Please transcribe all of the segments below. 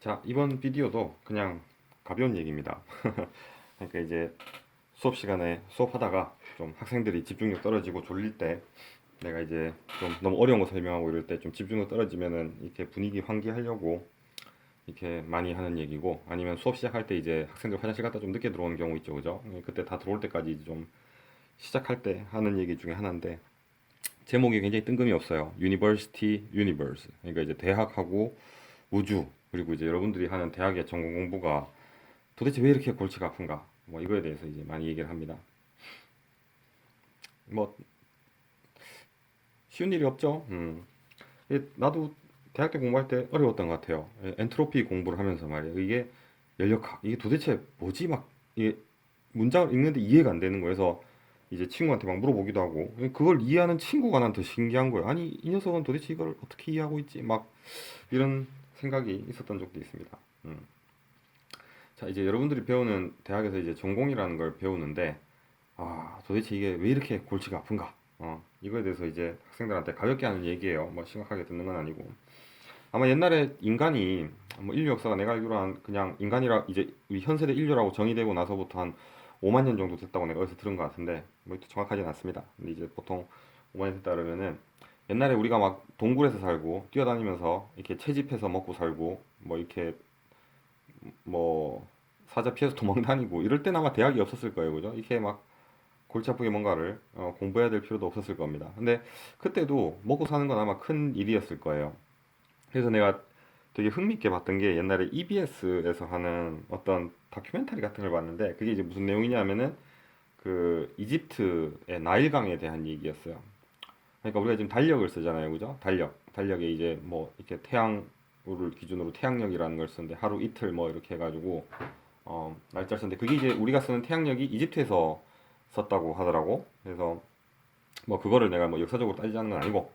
자, 이번 비디오도 그냥 가벼운 얘기입니다. 그러니까 이제 수업 시간에 수업하다가 좀 학생들이 집중력 떨어지고 졸릴 때 내가 이제 좀 너무 어려운 거 설명하고 이럴 때 좀 집중력 떨어지면은 이렇게 분위기 환기하려고 이렇게 많이 하는 얘기고, 아니면 수업 시작할 때 이제 학생들 화장실 갔다 좀 늦게 들어오는 경우 있죠, 그죠? 그때 다 들어올 때까지 이제 좀 시작할 때 하는 얘기 중에 하나인데, 제목이 굉장히 뜬금이 없어요. University Universe. 그러니까 이제 대학하고 우주, 그리고 이제 여러분들이 하는 대학의 전공 공부가 도대체 왜 이렇게 골치가 아픈가? 뭐 이거에 대해서 이제 많이 얘기를 합니다. 뭐 쉬운 일이 없죠. 나도 대학 때 공부할 때 어려웠던 것 같아요. 엔트로피 공부를 하면서 말이에요. 이게 연력학, 이게 도대체 뭐지? 막 이게 문장을 읽는데 이해가 안 되는 거여서 이제 친구한테 막 물어보기도 하고, 그걸 이해하는 친구가 난 더 신기한 거예요. 아니, 이 녀석은 도대체 이걸 어떻게 이해하고 있지? 막 이런 생각이 있었던 적도 있습니다. 음. 자, 이제 여러분들이 배우는 대학에서 이제 전공이라는 걸 배우는데, 도대체 이게 왜 이렇게 골치가 아픈가? 이거에 대해서 이제 학생들한테 가볍게 하는 얘기예요. 뭐 심각하게 듣는 건 아니고. 아마 옛날에 인간이, 뭐 인류 역사가 내가 알기로 한 그냥 인간이라 이제 우리 현 세대 인류라고 정의되고 나서부터 한 5만 년 정도 됐다고 내가 어디서 들은 것 같은데, 뭐 정확하진 않습니다. 근데 이제 보통 5만 년 됐다 그러면은, 옛날에 우리가 막 동굴에서 살고 뛰어다니면서 이렇게 채집해서 먹고 살고 뭐 이렇게 뭐 사자 피해서 도망 다니고 이럴 때는 아마 대학이 없었을 거예요, 그죠? 이렇게 막 골치 아프게 뭔가를 공부해야 될 필요도 없었을 겁니다. 근데 그때도 먹고 사는 건 아마 큰 일이었을 거예요. 그래서 내가 되게 흥미있게 봤던 게, 옛날에 EBS에서 하는 어떤 다큐멘터리 같은 걸 봤는데, 그게 이제 무슨 내용이냐면은 그 이집트의 나일강에 대한 얘기였어요. 그러니까 우리가 지금 달력을 쓰잖아요, 그죠? 달력에 이제 뭐 이렇게 태양을 기준으로 태양력이라는 걸 쓰는데, 하루 이틀 뭐 이렇게 해가지고 날짜를 쓰는데, 그게 이제 우리가 쓰는 태양력이 이집트에서 썼다고 하더라고. 그래서 뭐 그거를 내가 뭐 역사적으로 따지자는 건 아니고,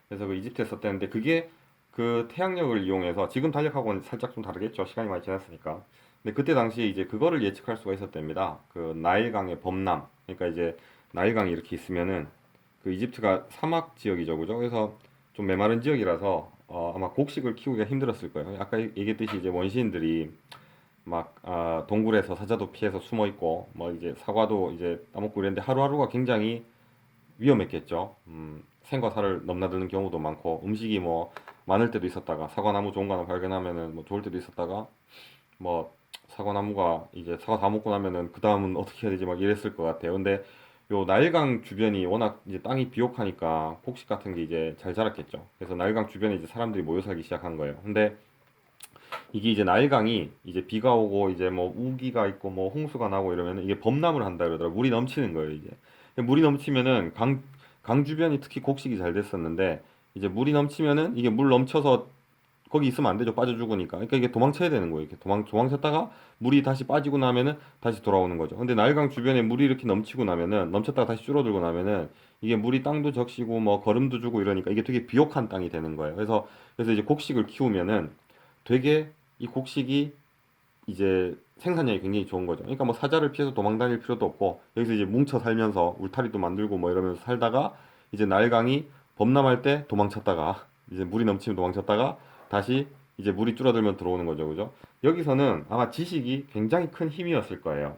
그래서 그 이집트에서 썼다는데, 그게 그 태양력을 이용해서, 지금 달력하고는 살짝 좀 다르겠죠, 시간이 많이 지났으니까. 근데 그때 당시에 이제 그거를 예측할 수가 있었답니다. 그 나일강의 범람, 그러니까 이제 나일강이 이렇게 있으면은 그 이집트가 사막 지역이죠, 그죠? 그래서 좀 메마른 지역이라서 아마 곡식을 키우기가 힘들었을 거예요. 아까 얘기했듯이 이제 원시인들이 막 동굴에서 사자도 피해서 숨어 있고, 뭐 이제 사과도 이제 따먹고 이랬는데, 하루하루가 굉장히 위험했겠죠. 생과 사를 넘나드는 경우도 많고, 음식이 뭐 많을 때도 있었다가, 사과나무 좋은 거 하나 발견하면은 뭐 좋을 때도 있었다가, 뭐 사과나무가 이제 사과 다 먹고 나면은 그 다음은 어떻게 해야 되지 막 이랬을 것 같아요. 근데 요 나일강 주변이 워낙 이제 땅이 비옥하니까 곡식 같은 게 이제 잘 자랐겠죠. 그래서 나일강 주변에 이제 사람들이 모여 살기 시작한 거예요. 근데 이게 이제 나일강이 이제 비가 오고 이제 뭐 우기가 있고 뭐 홍수가 나고 이러면 이게 범람을 한다 그러더라고. 물이 넘치는 거예요, 이제. 물이 넘치면은 강 주변이 특히 곡식이 잘 됐었는데, 이제 물이 넘치면은 이게 물 넘쳐서 거기 있으면 안 되죠. 빠져 죽으니까. 그러니까 이게 도망쳐야 되는 거예요. 이렇게 도망쳤다가 물이 다시 빠지고 나면은 다시 돌아오는 거죠. 근데 나일강 주변에 물이 이렇게 넘치고 나면은, 넘쳤다가 다시 줄어들고 나면은, 이게 물이 땅도 적시고 뭐 거름도 주고 이러니까 이게 되게 비옥한 땅이 되는 거예요. 그래서 이제 곡식을 키우면은 되게 이 곡식이 이제 생산량이 굉장히 좋은 거죠. 그러니까 뭐 사자를 피해서 도망 다닐 필요도 없고, 여기서 이제 뭉쳐 살면서 울타리도 만들고 뭐 이러면서 살다가, 이제 나일강이 범람할 때 도망쳤다가, 이제 물이 넘치면 도망쳤다가 다시 이제 물이 줄어들면 들어오는 거죠. 그죠? 여기서는 아마 지식이 굉장히 큰 힘이었을 거예요.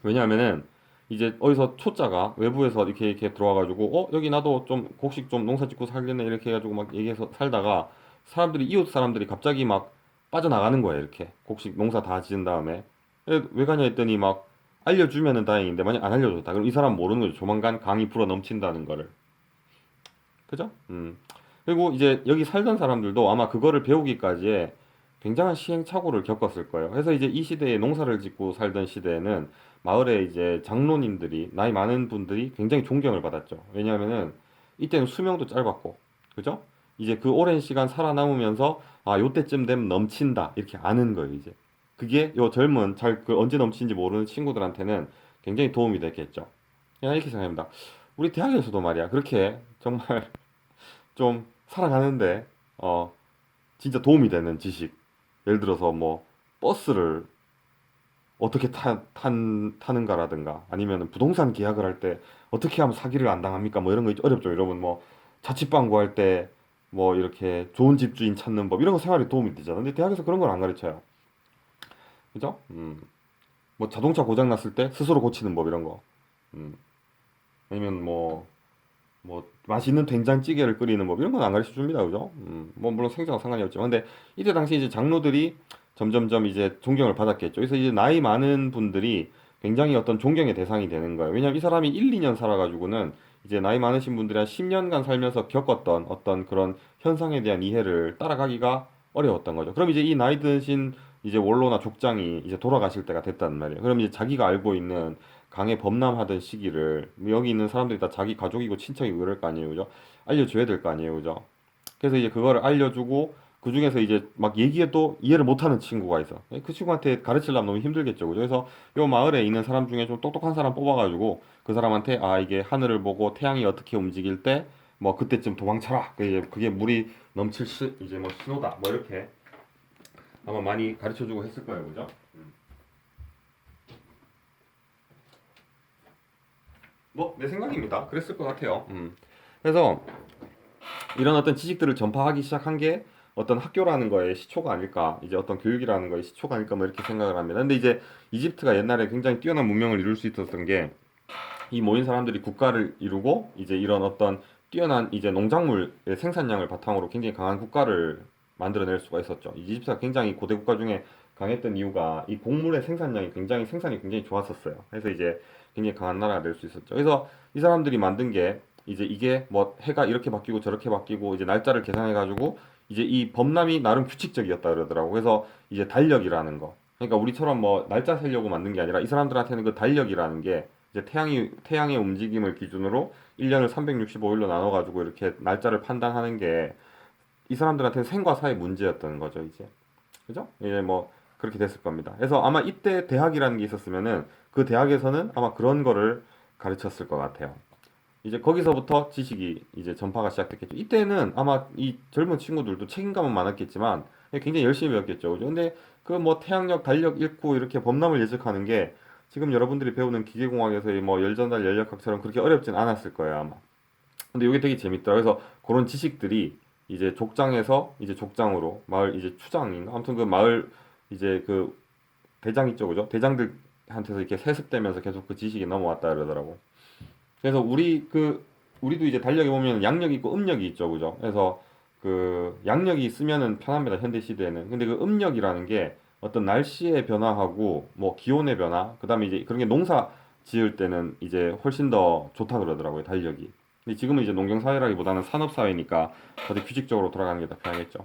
왜냐하면은 이제 어디서 초짜가 외부에서 이렇게 들어와가지고, 여기 나도 좀 곡식 좀 농사 짓고 살겠네 이렇게 해가지고 막 얘기해서 살다가, 사람들이, 이웃 사람들이 갑자기 막 빠져나가는 거예요. 이렇게 곡식 농사 다 지은 다음에. 왜 가냐 했더니 막 알려주면은 다행인데, 만약 안 알려줬다 그럼 이 사람 모르는 거죠. 조만간 강이 불어 넘친다는 거를. 그죠? 그리고 이제 여기 살던 사람들도 아마 그거를 배우기까지의 굉장한 시행착오를 겪었을 거예요. 그래서 이제 이 시대에, 농사를 짓고 살던 시대에는 마을에 이제 장로님들이, 나이 많은 분들이 굉장히 존경을 받았죠. 왜냐하면은 이때는 수명도 짧았고, 그죠? 이제 그 오랜 시간 살아남으면서, 요때쯤 되면 넘친다 이렇게 아는 거예요, 이제. 그게 요 젊은, 잘 그 언제 넘치는지 모르는 친구들한테는 굉장히 도움이 됐겠죠. 그냥 이렇게 생각합니다. 우리 대학에서도 말이야, 그렇게 정말 좀 살아가는데 진짜 도움이 되는 지식, 예를 들어서 뭐 버스를 어떻게 타는가라든가, 아니면 부동산 계약을 할 때 어떻게 하면 사기를 안 당합니까, 뭐 이런 거 어렵죠. 여러분 뭐 자취방 구할 때 뭐 이렇게 좋은 집주인 찾는 법 이런 거 생활에 도움이 되잖아. 근데 대학에서 그런 걸 안 가르쳐요. 그죠? 뭐 자동차 고장 났을 때 스스로 고치는 법 이런 거. 음, 아니면 뭐 맛있는 된장찌개를 끓이는 법 이런 건 안 가르쳐 줍니다. 그죠? 뭐 물론 생자와 상관이 없지만 근데 이때 당시 이제 장로들이 점점점 이제 존경을 받았겠죠. 그래서 이제 나이 많은 분들이 굉장히 어떤 존경의 대상이 되는 거예요. 왜냐하면 이 사람이 1, 2년 살아가지고는 이제 나이 많으신 분들이 한 10년간 살면서 겪었던 어떤 그런 현상에 대한 이해를 따라가기가 어려웠던 거죠. 그럼 이제 이 나이 드신 이제 원로나 족장이 이제 돌아가실 때가 됐단 말이에요. 그럼 이제 자기가 알고 있는 강에 범람하던 시기를 뭐 여기 있는 사람들이 다 자기 가족이고 친척이고 그럴 거 아니에요, 그죠? 알려줘야 될 거 아니에요, 그죠? 그래서 이제 그거를 알려주고 그 중에서 이제 막 얘기해도 이해를 못하는 친구가 있어. 그 친구한테 가르치려면 너무 힘들겠죠, 그죠? 그래서 요 마을에 있는 사람 중에 좀 똑똑한 사람 뽑아가지고 그 사람한테 아 이게 하늘을 보고 태양이 어떻게 움직일 때 뭐 그때쯤 도망쳐라. 그게 물이 넘칠 이제 뭐 신호다. 뭐 이렇게 아마 많이 가르쳐주고 했을 거예요, 그죠? 뭐 내 생각입니다. 그랬을 것 같아요. 그래서 이런 어떤 지식들을 전파하기 시작한 게 어떤 학교라는 거의 시초가 아닐까, 이제 어떤 교육이라는 거의 시초가 아닐까, 뭐 이렇게 생각을 합니다. 근데 이제 이집트가 옛날에 굉장히 뛰어난 문명을 이룰 수 있었던 게 이 모인 사람들이 국가를 이루고 이제 이런 어떤 뛰어난 이제 농작물의 생산량을 바탕으로 굉장히 강한 국가를 만들어낼 수가 있었죠. 이집트가 굉장히 고대 국가 중에 강했던 이유가 이 곡물의 생산량이 굉장히 생산이 굉장히 좋았었어요. 그래서 이제 굉장히 강한 나라가 될 수 있었죠. 그래서 이 사람들이 만든 게 이제 이게 뭐 해가 이렇게 바뀌고 저렇게 바뀌고 이제 날짜를 계산해 가지고 이제 이 범람이 나름 규칙적이었다 그러더라고. 그래서 이제 달력이라는 거. 그러니까 우리처럼 뭐 날짜 세려고 만든 게 아니라 이 사람들한테는 그 달력이라는 게 이제 태양의 움직임을 기준으로 1년을 365일로 나눠 가지고 이렇게 날짜를 판단하는 게 이 사람들한테는 생과 사의 문제였던 거죠, 이제. 그죠? 이제 뭐 그렇게 됐을 겁니다. 그래서 아마 이때 대학이라는 게 있었으면은 그 대학에서는 아마 그런 거를 가르쳤을 것 같아요. 이제 거기서부터 지식이 이제 전파가 시작됐겠죠. 이때는 아마 이 젊은 친구들도 책임감은 많았겠지만 굉장히 열심히 배웠겠죠. 그죠? 근데 그 뭐 태양력, 달력 읽고 이렇게 범람을 예측하는 게 지금 여러분들이 배우는 기계공학에서의 뭐 열전달, 열역학처럼 그렇게 어렵진 않았을 거예요, 아마. 근데 이게 되게 재밌더라고요. 그래서 그런 지식들이 이제 족장에서 이제 족장으로 마을 이제 추장인가? 아무튼 그 마을 이제 그 대장 있죠, 그죠? 대장들한테서 이렇게 세습되면서 계속 그 지식이 넘어왔다 그러더라고. 그래서 우리도 이제 달력에 보면 양력이 있고 음력이 있죠, 그죠? 그래서 그 양력이 있으면은 편합니다, 현대 시대에는. 근데 그 음력이라는 게 어떤 날씨의 변화하고 뭐 기온의 변화, 그다음에 이제 그런 게 농사 지을 때는 이제 훨씬 더 좋다 그러더라고요, 달력이. 근데 지금은 이제 농경 사회라기보다는 산업 사회니까 어디 규칙적으로 돌아가는 게 더 편하겠죠.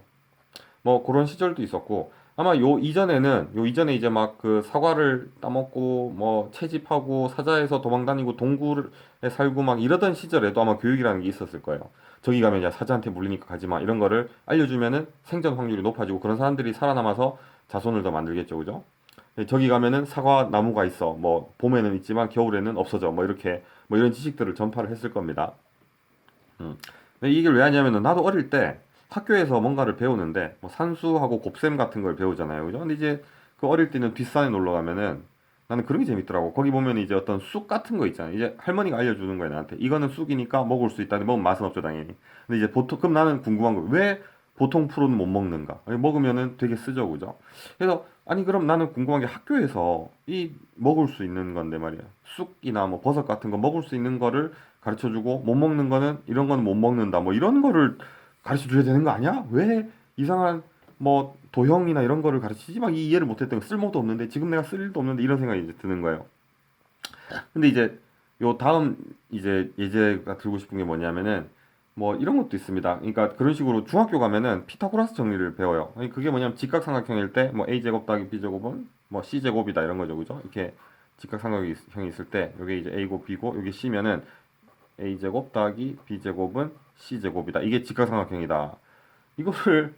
뭐 그런 시절도 있었고 아마 요 이전에 이제 막 그 사과를 따먹고 뭐 채집하고 사자에서 도망다니고 동굴에 살고 막 이러던 시절에도 아마 교육이라는 게 있었을 거예요. 저기 가면 야 사자한테 물리니까 가지 마 이런 거를 알려주면은 생존 확률이 높아지고 그런 사람들이 살아남아서 자손을 더 만들겠죠, 그죠? 저기 가면은 사과 나무가 있어. 뭐 봄에는 있지만 겨울에는 없어져. 뭐 이렇게 뭐 이런 지식들을 전파를 했을 겁니다. 음. 근데 이걸 왜 하냐면은 나도 어릴 때 학교에서 뭔가를 배우는데 뭐 산수하고 곱셈 같은 걸 배우잖아요. 그죠? 근데 이제 그 어릴 때는 뒷산에 놀러 가면은 나는 그런 게 재밌더라고. 거기 보면 이제 어떤 쑥 같은 거 있잖아. 이제 할머니가 알려주는 거야, 나한테. 이거는 쑥이니까 먹을 수 있다. 근데 먹으면 맛은 없죠, 당연히. 근데 이제 보통, 그럼 나는 궁금한 거, 왜 보통 프로는 못 먹는가? 아니, 먹으면은 되게 쓰죠, 그죠? 그래서, 아니, 그럼 나는 궁금한 게 학교에서 이 먹을 수 있는 건데 말이야. 쑥이나 뭐 버섯 같은 거 먹을 수 있는 거를 가르쳐 주고, 못 먹는 거는, 이런 거는 못 먹는다. 뭐 이런 거를 가르쳐 줘야 되는 거 아니야? 왜 이상한 뭐 도형이나 이런 거를 가르치지 막 이해를 못했던 거 쓸모도 없는데 지금 내가 쓸 일도 없는데 이런 생각이 이제 드는 거예요. 근데 이제 요 다음 이제 예제가 들고 싶은 게 뭐냐면은 뭐 이런 것도 있습니다. 그러니까 그런 식으로 중학교 가면은 피타고라스 정리를 배워요. 아니 그게 뭐냐면 직각삼각형일 때 뭐 a 제곱 더하기 b 제곱은 뭐 c 제곱이다 이런 거죠, 그죠? 이렇게 직각삼각형이 있을 때 여기 이제 a고 b고 여기 c면은 a 제곱 더하기 b 제곱은 c 제곱이다. 이게 직각삼각형이다. 이거를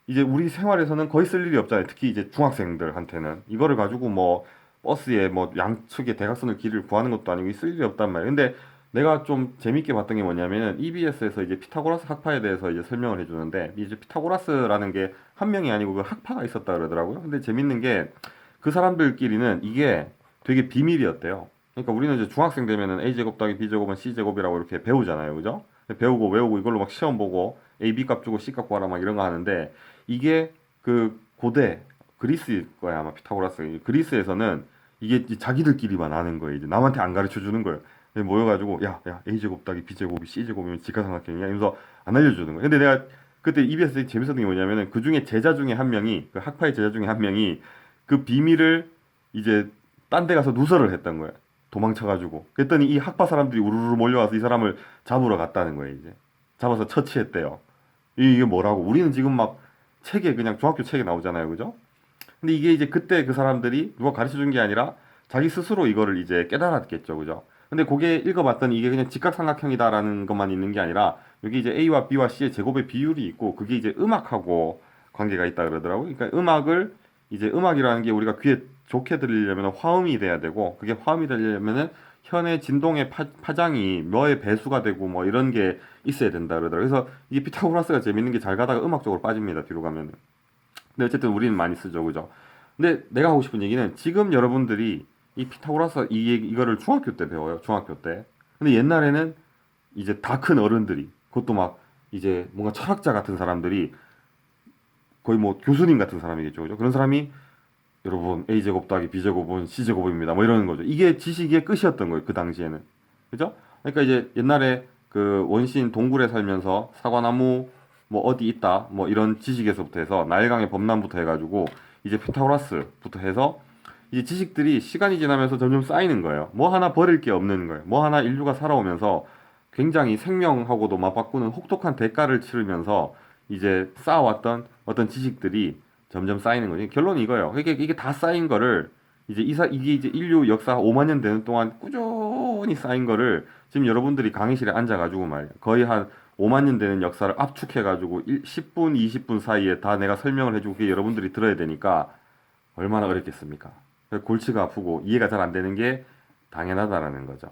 이제 우리 생활에서는 거의 쓸 일이 없잖아요. 특히 이제 중학생들한테는 이거를 가지고 뭐 버스에 뭐 양측의 대각선을 길이를 구하는 것도 아니고 쓸 일이 없단 말이에요. 근데 내가 좀 재밌게 봤던 게 뭐냐면은 EBS에서 이제 피타고라스 학파에 대해서 이제 설명을 해주는데 이제 피타고라스라는 게 한 명이 아니고 그 학파가 있었다 그러더라고요. 근데 재밌는 게 그 사람들끼리는 이게 되게 비밀이었대요. 그러니까 우리는 이제 중학생 되면은 A 제곱 더하기 B 제곱은 C 제곱이라고 이렇게 배우잖아요, 그죠? 배우고 외우고 이걸로 막 시험 보고 A, B 값 주고 C 값 구하라 막 이런 거 하는데 이게 그 고대 그리스일 거야 아마 피타고라스. 그리스에서는 이게 이제 자기들끼리만 아는 거예요. 이제 남한테 안 가르쳐 주는 거예요. 모여가지고 야 A 제곱 더하기 B 제곱이 C 제곱이면 직각삼각형이야 이러면서 안 알려주는 거예요. 근데 내가 그때 EBS에 재밌었던 게 뭐냐면은 그 중에 제자 중에 한 명이 그 학파의 제자 중에 한 명이 그 비밀을 이제 딴 데 가서 누설을 했던 거야. 도망쳐가지고. 그랬더니 이 학파 사람들이 우르르 몰려와서 이 사람을 잡으러 갔다는 거예요, 이제. 잡아서 처치했대요. 이게 뭐라고? 우리는 지금 막 책에 그냥 중학교 책에 나오잖아요, 그죠? 근데 이게 이제 그때 그 사람들이 누가 가르쳐 준 게 아니라 자기 스스로 이거를 이제 깨달았겠죠, 그죠? 근데 그게 읽어봤더니 이게 그냥 직각삼각형이다라는 것만 있는 게 아니라 여기 이제 A와 B와 C의 제곱의 비율이 있고 그게 이제 음악하고 관계가 있다 그러더라고요. 그러니까 음악을 이제 음악이라는 게 우리가 귀에 좋게 들리려면 화음이 돼야 되고 그게 화음이 되려면은 현의 진동의 파장이 뭐의 배수가 되고 뭐 이런 게 있어야 된다 그러더라고요. 그래서 이게 피타고라스가 재밌는 게 잘 가다가 음악 쪽으로 빠집니다. 뒤로 가면은. 근데 어쨌든 우리는 많이 쓰죠, 그죠? 근데 내가 하고 싶은 얘기는 지금 여러분들이 이 피타고라스 이거를 중학교 때 배워요, 중학교 때. 근데 옛날에는 이제 다 큰 어른들이, 그것도 막 이제 뭔가 철학자 같은 사람들이 거의 뭐 교수님 같은 사람이겠죠, 그죠? 그런 사람이 여러분 A 제곱 더하기 B 제곱은 C 제곱입니다, 뭐 이러는 거죠. 이게 지식의 끝이었던 거예요, 그 당시에는, 그죠? 그러니까 이제 옛날에 그 원시인 동굴에 살면서 사과나무 뭐 어디 있다 뭐 이런 지식에서부터 해서 나일강의 범람부터 해가지고 이제 피타고라스부터 해서 이제 지식들이 시간이 지나면서 점점 쌓이는 거예요. 뭐 하나 버릴 게 없는 거예요. 뭐 하나 인류가 살아오면서 굉장히 생명하고도 맞바꾸는 혹독한 대가를 치르면서 이제 쌓아왔던 어떤 지식들이 점점 쌓이는 거죠. 결론이 이거예요. 이게 다 쌓인 거를 이게 이제 인류 역사 5만 년 되는 동안 꾸준히 쌓인 거를 지금 여러분들이 강의실에 앉아가지고 말이야. 거의 한 5만 년 되는 역사를 압축해가지고 10분, 20분 사이에 다 내가 설명을 해주고 그게 여러분들이 들어야 되니까 얼마나 어렵겠습니까? 골치가 아프고 이해가 잘 안 되는 게 당연하다라는 거죠.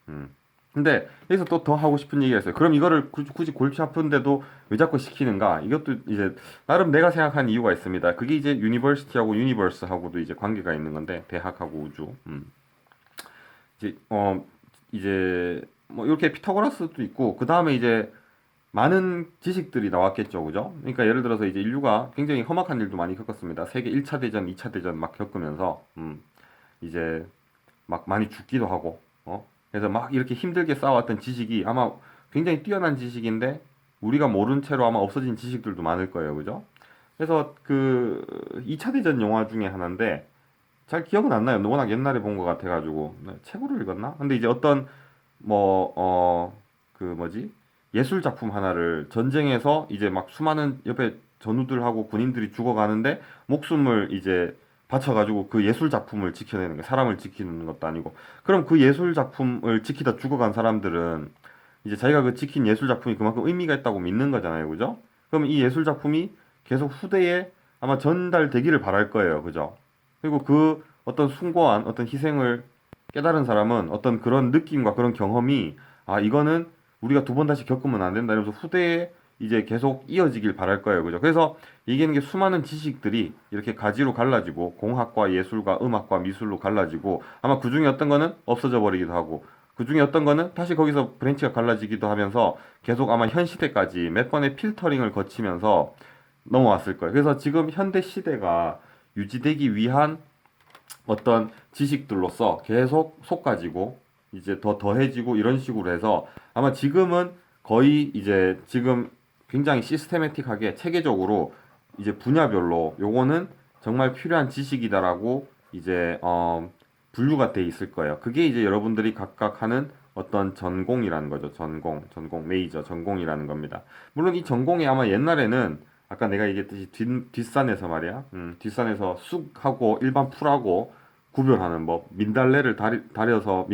음. 근데 여기서 또 더 하고 싶은 얘기가 있어요. 그럼 이거를 굳이 골치 아픈데도 왜 자꾸 시키는가? 이것도 이제 나름 내가 생각한 이유가 있습니다. 그게 이제 유니버시티하고 유니버스하고도 이제 관계가 있는 건데 대학하고 우주. 이제 이제 뭐 이렇게 피타고라스도 있고 그 다음에 이제 많은 지식들이 나왔겠죠, 그죠? 그러니까 예를 들어서 이제 인류가 굉장히 험악한 일도 많이 겪었습니다. 세계 1차 대전, 2차 대전 막 겪으면서 이제 막 많이 죽기도 하고, 그래서 막 이렇게 힘들게 쌓아왔던 지식이 아마 굉장히 뛰어난 지식인데 우리가 모른 채로 아마 없어진 지식들도 많을 거예요, 그죠? 그래서 그 2차 대전 영화 중에 하나인데 잘 기억은 안 나요. 워낙 옛날에 본 것 같아가지고 책으로 읽었나? 근데 이제 어떤 뭐 그 뭐지? 예술 작품 하나를 전쟁에서 이제 막 수많은 옆에 전우들하고 군인들이 죽어가는데 목숨을 이제 바쳐가지고 그 예술 작품을 지켜내는 거, 사람을 지키는 것도 아니고. 그럼 그 예술 작품을 지키다 죽어간 사람들은 이제 자기가 그 지킨 예술 작품이 그만큼 의미가 있다고 믿는 거잖아요, 그죠? 그럼 이 예술 작품이 계속 후대에 아마 전달되기를 바랄 거예요, 그죠? 그리고 그 어떤 숭고한 어떤 희생을 깨달은 사람은 어떤 그런 느낌과 그런 경험이 이거는 우리가 두 번 다시 겪으면 안 된다 이러면서 후대에 이제 계속 이어지길 바랄 거예요. 그죠? 그래서 얘기하는 게 수많은 지식들이 이렇게 가지로 갈라지고 공학과 예술과 음악과 미술로 갈라지고 아마 그 중에 어떤 거는 없어져 버리기도 하고 그 중에 어떤 거는 다시 거기서 브랜치가 갈라지기도 하면서 계속 아마 현 시대까지 몇 번의 필터링을 거치면서 넘어왔을 거예요. 그래서 지금 현대 시대가 유지되기 위한 어떤 지식들로서 계속 솟아지고 이제 더 더해지고 이런 식으로 해서 아마 지금은 거의 이제 지금 굉장히 시스테매틱하게 체계적으로 이제 분야별로 요거는 정말 필요한 지식이다라고 이제 분류가 돼 있을 거예요. 그게 이제 여러분들이 각각 하는 어떤 전공이라는 거죠. 전공, 메이저, 전공이라는 겁니다. 물론 이 전공이 아마 옛날에는 아까 내가 얘기했듯이 뒷산에서 말이야. 뒷산에서 쑥하고 일반 풀하고 구별하는 법, 민들레를 다려서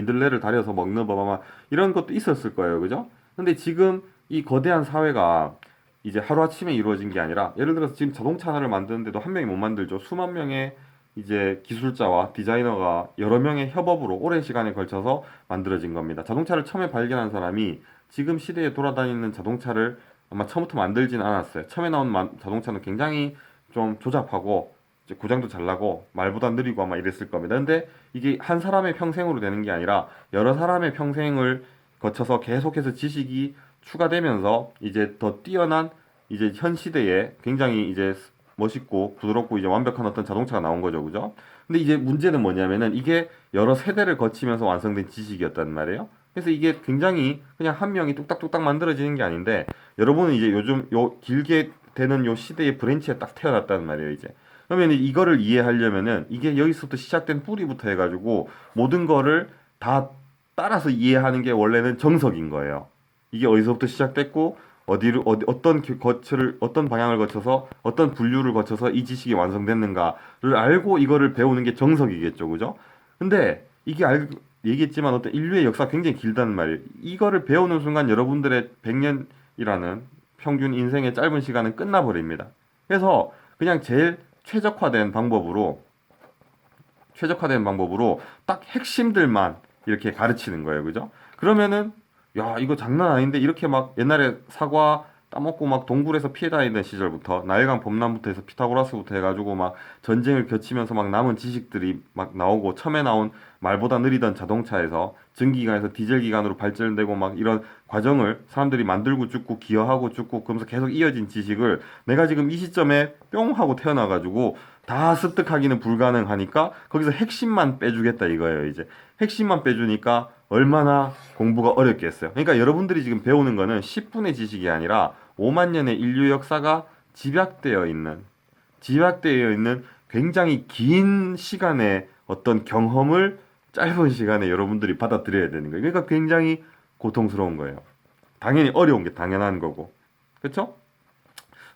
먹는 법 아마 이런 것도 있었을 거예요. 그죠? 근데 지금 이 거대한 사회가 이제 하루아침에 이루어진 게 아니라 예를 들어서 지금 자동차 하나를 만드는데도 한 명이 못 만들죠. 수만 명의 이제 기술자와 디자이너가 여러 명의 협업으로 오랜 시간에 걸쳐서 만들어진 겁니다. 자동차를 처음에 발견한 사람이 지금 시대에 돌아다니는 자동차를 아마 처음부터 만들지는 않았어요. 처음에 나온 자동차는 굉장히 좀 조잡하고 이제 고장도 잘 나고 말보다 느리고 아마 이랬을 겁니다. 근데 이게 한 사람의 평생으로 되는 게 아니라 여러 사람의 평생을 거쳐서 계속해서 지식이 추가되면서 이제 더 뛰어난 이제 현 시대에 굉장히 이제 멋있고 부드럽고 이제 완벽한 어떤 자동차가 나온 거죠, 그죠? 근데 이제 문제는 뭐냐면은 이게 여러 세대를 거치면서 완성된 지식이었단 말이에요. 그래서 이게 굉장히 그냥 한 명이 뚝딱뚝딱 만들어지는 게 아닌데 여러분은 이제 요즘 요 길게 되는 요 시대의 브랜치에 딱 태어났단 말이에요, 이제. 그러면 이거를 이해하려면은 이게 여기서부터 시작된 뿌리부터 해가지고 모든 거를 다 따라서 이해하는 게 원래는 정석인 거예요. 이게 어디서부터 시작됐고 어디를 어떤 거치를 어떤 방향을 거쳐서 어떤 분류를 거쳐서 이 지식이 완성됐는가를 알고 이거를 배우는 게 정석이겠죠, 그죠? 근데 이게 얘기했지만 어떤 인류의 역사가 굉장히 길다는 말이에요. 이거를 배우는 순간 여러분들의 100년이라는 평균 인생의 짧은 시간은 끝나버립니다. 그래서 그냥 제일 최적화된 방법으로 딱 핵심들만 이렇게 가르치는 거예요. 그죠? 그러면은 야, 이거 장난 아닌데 이렇게 막 옛날에 사과 따먹고 막 동굴에서 피해 다니던 시절부터 나일강 범람부터 해서 피타고라스부터 해가지고 막 전쟁을 거치면서 막 남은 지식들이 막 나오고 처음에 나온 말보다 느리던 자동차에서 전기기관에서 디젤기관으로 발전되고 막 이런 과정을 사람들이 만들고 죽고 기여하고 죽고 그러면서 계속 이어진 지식을 내가 지금 이 시점에 뿅 하고 태어나가지고 다 습득하기는 불가능하니까 거기서 핵심만 빼주겠다 이거예요. 이제 핵심만 빼주니까 얼마나 공부가 어렵겠어요. 그러니까 여러분들이 지금 배우는 거는 10분의 지식이 아니라 5만 년의 인류 역사가 집약되어 있는 굉장히 긴 시간의 어떤 경험을 짧은 시간에 여러분들이 받아들여야 되는 거예요. 그러니까 굉장히 고통스러운 거예요. 당연히 어려운 게 당연한 거고. 그렇죠?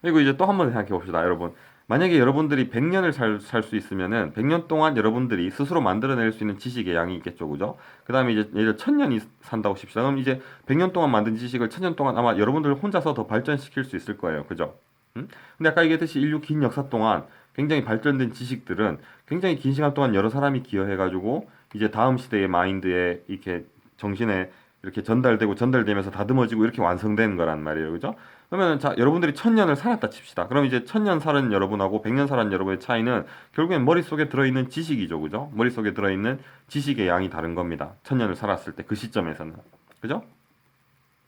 그리고 이제 또 한 번 생각해 봅시다, 여러분. 만약에 여러분들이 100년을 살 수 있으면은 100년 동안 여러분들이 스스로 만들어낼 수 있는 지식의 양이 있겠죠, 그죠? 그 다음에 이제 예를 1000년이 산다고 칩시다. 그럼 이제 100년 동안 만든 지식을 1000년 동안 아마 여러분들 혼자서 더 발전시킬 수 있을 거예요, 그죠? 응? 근데 아까 얘기했듯이 인류 긴 역사 동안 굉장히 발전된 지식들은 굉장히 긴 시간 동안 여러 사람이 기여해가지고 이제 다음 시대의 마인드에 이렇게 정신에 이렇게 전달되면서 다듬어지고 이렇게 완성된 거란 말이에요, 그죠? 그러면 자 여러분들이 1000년을 살았다 칩시다. 그럼 이제 1000년 살은 여러분하고 100년 살은 여러분의 차이는 결국엔 머릿속에 들어있는 지식이죠, 그죠? 머릿속에 들어있는 지식의 양이 다른 겁니다. 1000년을 살았을 때 그 시점에서는, 그죠?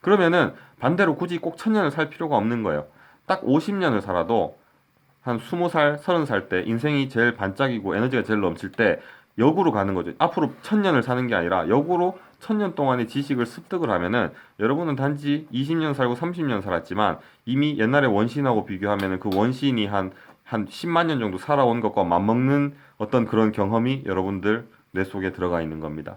그러면은 반대로 굳이 꼭 1000년을 살 필요가 없는 거예요. 딱 50년을 살아도 한 20살, 30살 때 인생이 제일 반짝이고 에너지가 제일 넘칠 때 역으로 가는 거죠. 앞으로 1000년을 사는 게 아니라 역으로 1000년 동안의 지식을 습득을 하면은 여러분은 단지 20년 살고 30년 살았지만 이미 옛날에 원시인하고 비교하면은 그 원시인이 한 10만 년 정도 살아온 것과 맞먹는 어떤 그런 경험이 여러분들 뇌 속에 들어가 있는 겁니다.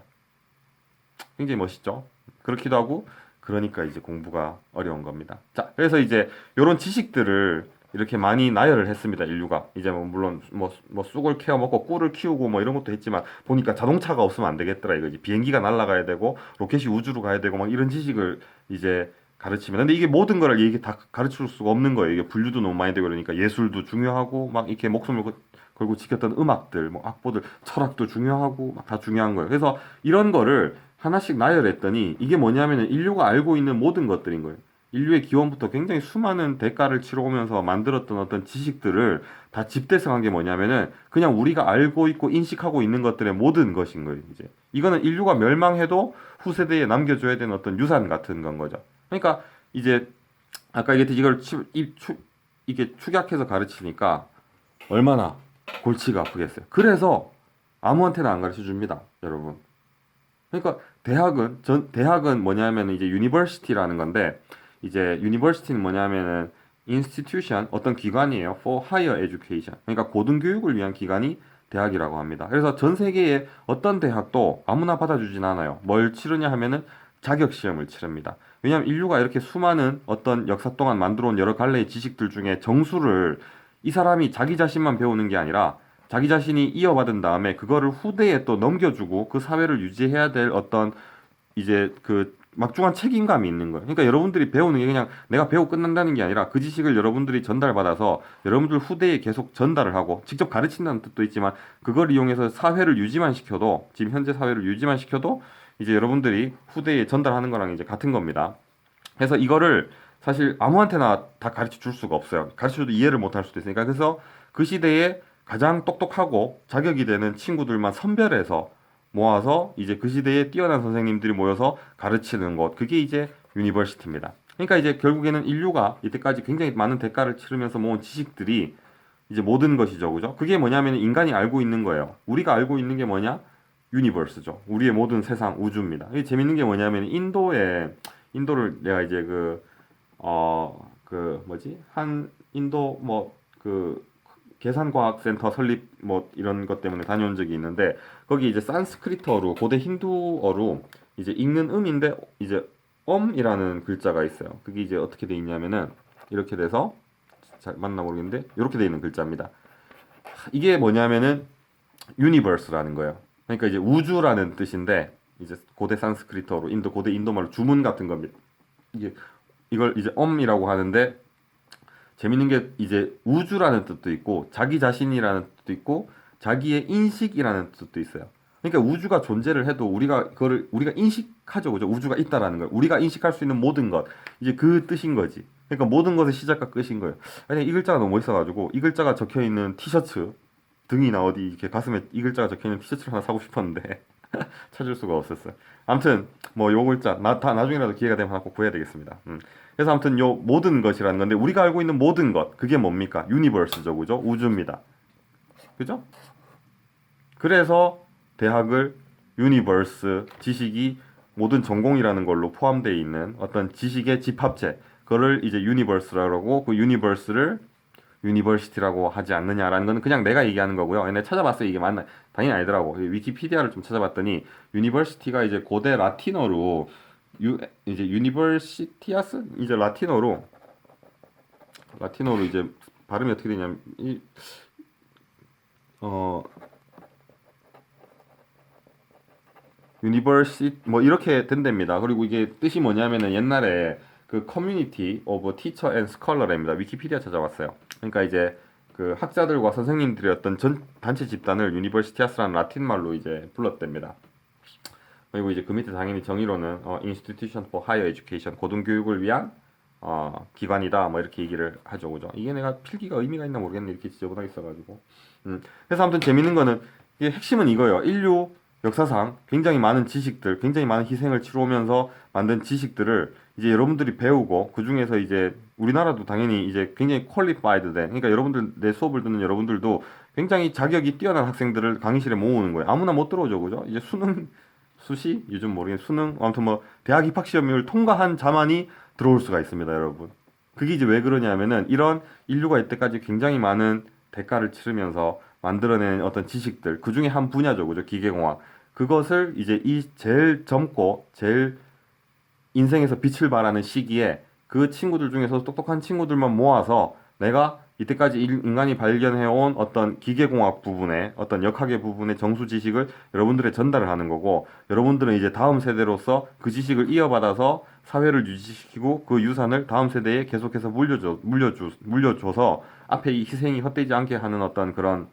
굉장히 멋있죠? 그렇기도 하고 그러니까 이제 공부가 어려운 겁니다. 자, 그래서 이제 이런 지식들을 이렇게 많이 나열을 했습니다. 인류가 이제 뭐 물론 뭐 쑥을 캐어 먹고 꿀을 키우고 뭐 이런 것도 했지만 보니까 자동차가 없으면 안 되겠더라 이거지. 비행기가 날아가야 되고 로켓이 우주로 가야 되고 막 이런 지식을 이제 가르치면 근데 이게 모든 거를 이게 다 가르칠 수가 없는 거예요. 이게 분류도 너무 많이 되고 그러니까 예술도 중요하고 막 이렇게 목숨을 걸고 지켰던 음악들, 뭐 악보들, 철학도 중요하고 막 다 중요한 거예요. 그래서 이런 거를 하나씩 나열했더니 이게 뭐냐면은 인류가 알고 있는 모든 것들인 거예요. 인류의 기원부터 굉장히 수많은 대가를 치러오면서 만들었던 어떤 지식들을 다 집대성한 게 뭐냐면은 그냥 우리가 알고 있고 인식하고 있는 것들의 모든 것인 거예요, 이제. 이거는 인류가 멸망해도 후세대에 남겨줘야 되는 어떤 유산 같은 건 거죠. 그러니까 이제 아까 얘기했듯이 이게 축약해서 가르치니까 얼마나 골치가 아프겠어요. 그래서 아무한테나 안 가르쳐 줍니다, 여러분. 그러니까 대학은 뭐냐면 이제 유니버시티라는 건데 이제 유니버시티는 뭐냐면은 institution 어떤 기관이에요. for higher education. 그러니까 고등교육을 위한 기관이 대학이라고 합니다. 그래서 전 세계의 어떤 대학도 아무나 받아주진 않아요. 뭘 치르냐 하면은 자격 시험을 치릅니다. 왜냐하면 인류가 이렇게 수많은 어떤 역사 동안 만들어 온 여러 갈래의 지식들 중에 정수를 이 사람이 자기 자신만 배우는 게 아니라 자기 자신이 이어받은 다음에 그거를 후대에 또 넘겨주고 그 사회를 유지해야 될 어떤 이제 그 막중한 책임감이 있는 거예요. 그러니까 여러분들이 배우는 게 그냥 내가 배우고 끝난다는 게 아니라 그 지식을 여러분들이 전달받아서 여러분들 후대에 계속 전달을 하고 직접 가르친다는 뜻도 있지만 그걸 이용해서 사회를 유지만 시켜도 지금 현재 사회를 유지만 시켜도 이제 여러분들이 후대에 전달하는 거랑 이제 같은 겁니다. 그래서 이거를 사실 아무한테나 다 가르쳐 줄 수가 없어요. 가르쳐도 이해를 못 할 수도 있으니까. 그래서 그 시대에 가장 똑똑하고 자격이 되는 친구들만 선별해서 모아서 이제 그 시대에 뛰어난 선생님들이 모여서 가르치는 곳. 그게 이제 유니버시티입니다. 그러니까 이제 결국에는 인류가 이때까지 굉장히 많은 대가를 치르면서 모은 지식들이 이제 모든 것이죠, 그죠? 그게 뭐냐면 인간이 알고 있는 거예요. 우리가 알고 있는 게 뭐냐? 유니버스죠. 우리의 모든 세상, 우주입니다. 이게 재밌는 게 뭐냐면 인도를 내가 이제 뭐지? 한 인도 그 계산과학센터 설립 뭐 이런 것 때문에 다녀온 적이 있는데 거기 이제 산스크리트어로 고대 힌두어로 이제 읽는 음인데 이제 엄이라는 글자가 있어요. 그게 이제 어떻게 돼 있냐면은 이렇게 돼서 잘 맞나 모르겠는데 이렇게 돼 있는 글자입니다. 이게 뭐냐면은 유니버스라는 거예요. 그러니까 이제 우주라는 뜻인데 이제 고대 산스크리트어로 고대 인도말로 주문 같은 겁니다. 이게 이걸 이제 엄이라고 하는데 재밌는 게 이제 우주라는 뜻도 있고 자기 자신이라는 뜻도 있고 자기의 인식이라는 뜻도 있어요. 그러니까 우주가 존재를 해도 우리가 인식하죠, 그죠? 우주가 있다라는 걸 우리가 인식할 수 있는 모든 것 이제 그 뜻인 거지. 그러니까 모든 것의 시작과 끝인 거예요. 아니 이 글자가 너무 멋있어가지고 이 글자가 적혀 있는 티셔츠 등이나 어디 이렇게 가슴에 이 글자가 적혀 있는 티셔츠를 하나 사고 싶었는데 찾을 수가 없었어요. 아무튼 뭐 요 글자 다 나중에라도 기회가 되면 하나 꼭 구해야 되겠습니다. 그래서 아무튼 요 모든 것이라는 건데 우리가 알고 있는 모든 것 그게 뭡니까? 유니버스죠, 그죠? 우주입니다. 그죠? 그래서 대학을 유니버스 지식이 모든 전공이라는 걸로 포함되어 있는 어떤 지식의 집합체 그거를 이제 유니버스라고 그 유니버스를 유니버시티라고 하지 않느냐라는 건 그냥 내가 얘기하는 거고요. 내가 찾아봤어요. 이게 맞나? 당연히 아니더라고. 위키피디아를 좀 찾아봤더니 유니버시티가 이제 고대 라틴어로 이제 유니버시티아스 이제 라틴어로 이제 발음이 어떻게 되냐면 어 유니버시 뭐 이렇게 된답니다. 그리고 이게 뜻이 뭐냐면은 옛날에 그 커뮤니티 오브 티처 앤 스컬러랍니다. 위키피디아 찾아봤어요. 그러니까 이제 그 학자들과 선생님들의 어떤 전 단체 집단을 유니버시티아스라는 라틴 말로 이제 불렀답니다. 그리고 이제 그 밑에 당연히 정의로는 Institution for Higher Education 고등교육을 위한 기관이다 뭐 이렇게 얘기를 하죠, 그죠? 이게 내가 필기가 의미가 있나 모르겠네 이렇게 지저분하게 써가지고. 그래서 아무튼 재밌는 거는 이게 핵심은 이거예요. 인류 역사상 굉장히 많은 지식들, 굉장히 많은 희생을 치르면서 만든 지식들을 이제 여러분들이 배우고 그 중에서 이제 우리나라도 당연히 이제 굉장히 퀄리파이드 된, 그러니까 여러분들 내 수업을 듣는 여러분들도 굉장히 자격이 뛰어난 학생들을 강의실에 모으는 거예요. 아무나 못 들어오죠, 그죠? 이제 수시 요즘 모르겠 수능 아무튼 뭐 대학 입학 시험을 통과한 자만이 들어올 수가 있습니다, 여러분. 그게 이제 왜 그러냐면은 이런 인류가 이때까지 굉장히 많은 대가를 치르면서 만들어낸 어떤 지식들 그 중에 한 분야죠, 그죠? 기계공학. 그것을 이제 이 제일 젊고 제일 인생에서 빛을 발하는 시기에 그 친구들 중에서 똑똑한 친구들만 모아서 내가 이때까지 인간이 발견해온 어떤 기계공학 부분의 어떤 역학의 부분의 정수 지식을 여러분들에 전달을 하는 거고 여러분들은 이제 다음 세대로서 그 지식을 이어받아서 사회를 유지시키고 그 유산을 다음 세대에 계속해서 물려줘서 앞에 이 희생이 헛되지 않게 하는 어떤 그런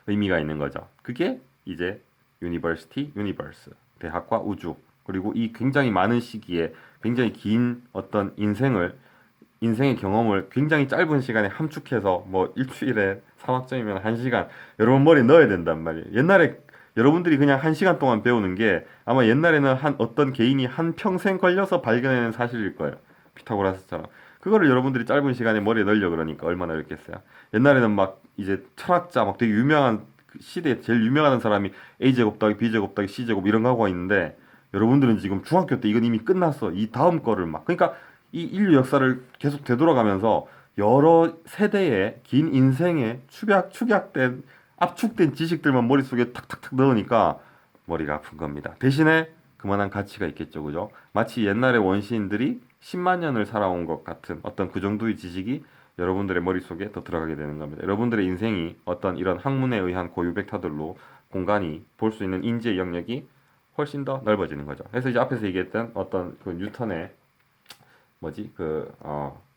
의미가 있는 거죠. 그게 이제 유니버스, 대학과 우주. 그리고 이 굉장히 많은 시기에 굉장히 긴 어떤 인생의 경험을 굉장히 짧은 시간에 함축해서 뭐 일주일에 3학점이면 1시간 여러분 머리에 넣어야 된단 말이에요. 옛날에 여러분들이 그냥 1시간 동안 배우는 게 아마 옛날에는 한 어떤 개인이 한 평생 걸려서 발견해낸 사실일 거예요. 피타고라스처럼. 그거를 여러분들이 짧은 시간에 머리에 넣으려 그러니까 얼마나 어렵겠어요. 옛날에는 막 이제 철학자 막 되게 유명한 그 시대에 제일 유명한 사람이 A제곱 더하기 B제곱 더하기 C제곱 이런 거 하고 있는데 여러분들은 지금 중학교 때 이건 이미 끝났어. 이 다음 거를 막. 그러니까 이 인류 역사를 계속 되돌아가면서 여러 세대의 긴 인생에 축약된, 압축된 지식들만 머릿속에 탁탁탁 넣으니까 머리가 아픈 겁니다. 대신에 그만한 가치가 있겠죠. 그죠? 마치 옛날의 원시인들이 10만 년을 살아온 것 같은 어떤 그 정도의 지식이 여러분들의 머릿속에 더 들어가게 되는 겁니다. 여러분들의 인생이 어떤 이런 학문에 의한 고유벡터들로 공간이 볼 수 있는 인지의 영역이 훨씬 더 넓어지는 거죠. 그래서 이제 앞에서 얘기했던 어떤 그 뉴턴의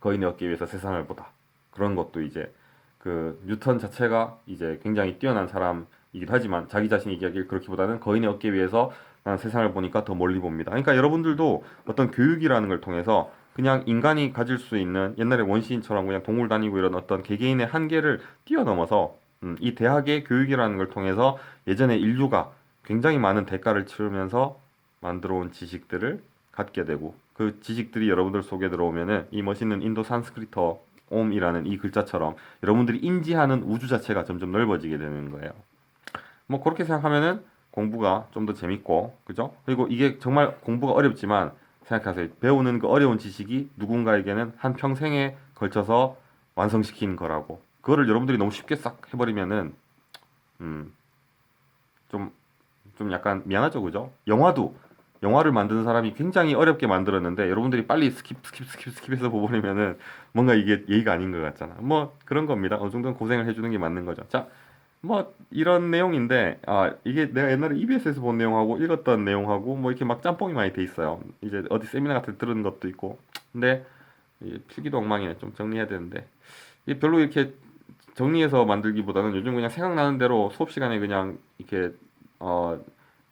거인의 어깨 위에서 세상을 보다. 그런 것도 이제 그 뉴턴 자체가 이제 굉장히 뛰어난 사람이긴 하지만 자기 자신이 얘기하길 그렇기보다는 거인의 어깨 위에서 난 세상을 보니까 더 멀리 봅니다. 그러니까 여러분들도 어떤 교육이라는 걸 통해서 그냥 인간이 가질 수 있는 옛날에 원시인처럼 그냥 동물 다니고 이런 어떤 개개인의 한계를 뛰어넘어서 이 대학의 교육이라는 걸 통해서 예전에 인류가 굉장히 많은 대가를 치르면서 만들어 온 지식들을 갖게 되고 그 지식들이 여러분들 속에 들어오면은 이 멋있는 인도 산스크리터 옴이라는 이 글자처럼 여러분들이 인지하는 우주 자체가 점점 넓어지게 되는 거예요. 뭐 그렇게 생각하면은 공부가 좀 더 재밌고, 그죠? 그리고 이게 정말 공부가 어렵지만 생각하세요. 배우는 그 어려운 지식이 누군가에게는 한 평생에 걸쳐서 완성시킨 거라고. 그거를 여러분들이 너무 쉽게 싹 해버리면은 음, 좀, 좀 약간 미안하죠, 그죠? 영화를 만드는 사람이 굉장히 어렵게 만들었는데 여러분들이 빨리 스킵해서 보버리면은 뭔가 이게 예의가 아닌 것 같잖아. 뭐 그런 겁니다. 어느 정도는 고생을 해주는 게 맞는 거죠. 자, 뭐 이런 내용인데 이게 내가 옛날에 EBS에서 본 내용하고 읽었던 내용하고 뭐 이렇게 막 짬뽕이 많이 돼 있어요. 이제 어디 세미나 같은 데 들은 것도 있고. 근데 이 필기도 엉망이네. 좀 정리해야 되는데 이 별로 이렇게 정리해서 만들기보다는 요즘 그냥 생각나는 대로 수업 시간에 그냥 이렇게 어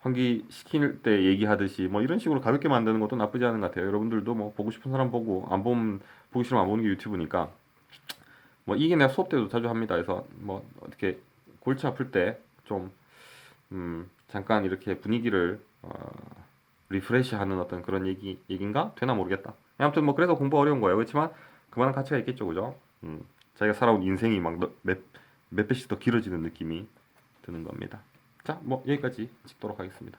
환기시킬 때 얘기하듯이 뭐 이런 식으로 가볍게 만드는 것도 나쁘지 않은 것 같아요. 여러분들도 뭐 보고 싶은 사람 보고 안 보면 보기 싫으면 안 보는 게 유튜브니까 뭐 이게 내가 수업 때도 자주 합니다. 그래서 뭐 어떻게 골치 아플 때 좀 잠깐 이렇게 분위기를 리프레시하는 어떤 그런 얘기인가 되나 모르겠다. 아무튼 뭐 그래서 공부 어려운 거예요. 그렇지만 그만한 가치가 있겠죠, 그죠? 자기가 살아온 인생이 막 몇 배씩 더 길어지는 느낌이 드는 겁니다. 자, 뭐 여기까지 찍도록 하겠습니다.